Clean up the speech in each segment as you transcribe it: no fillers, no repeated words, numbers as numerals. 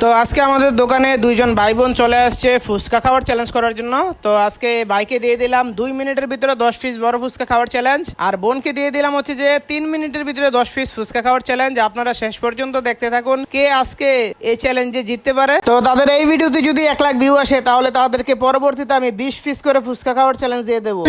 তো আজকে আমাদের দোকানে দুইজন ভাই বোন চলে আসছে ফুচকা খাওয়ার চ্যালেঞ্জ করার জন্য। তো আজকে ভাইকে দিয়ে দিলাম 2 মিনিটের ভিতরে 10 পিস বড় ফুচকা খাওয়ার চ্যালেঞ্জ, আর বোনকে দিয়ে দিলাম হচ্ছে যে 3 মিনিটের ভিতরে 10 পিস ফুচকা খাওয়ার চ্যালেঞ্জ। আপনারা শেষ পর্যন্ত দেখতে থাকুন কে আজকে এই চ্যালেঞ্জে জিততে পারে। তো তাদের এই ভিডিওতে যদি 1 লাখ ভিউ আসে তাহলে তাদেরকে পরবর্তীতে আমি 20 পিস করে ফুচকা খাওয়ার চ্যালেঞ্জ দিয়ে দেবো।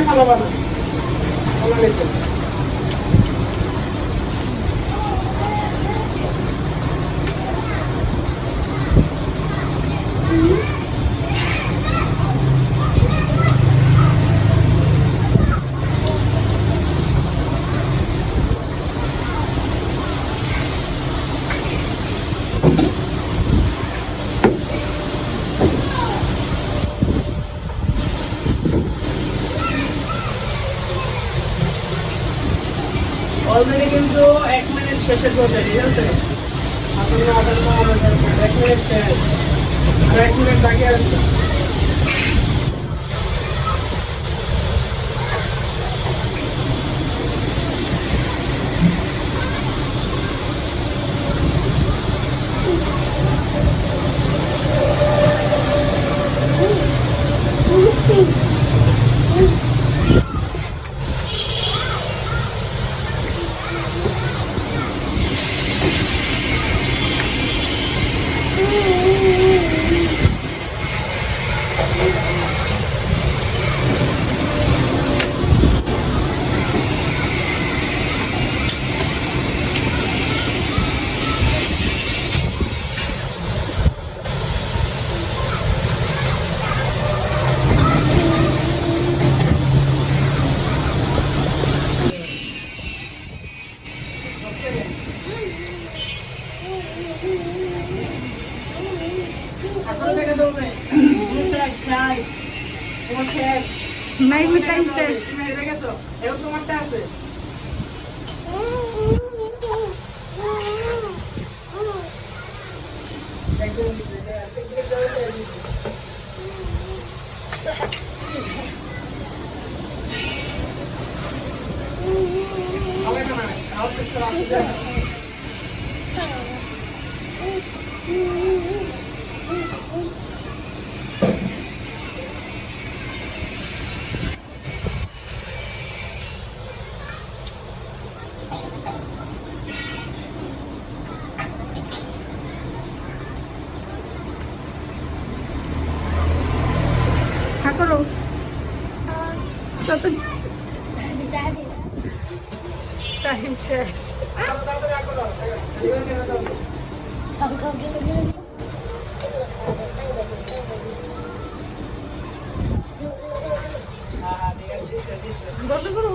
অলরেডি কিন্তু 1 মিনিট শেষে চলে, ঠিক আছে? আপনার 1 মিনিট শেষ, আর 1 মিনিট বাকি আছে। নাই মিটাইছে তোমারটা আছে। করো টাইম শেষ। বন্ধ করো।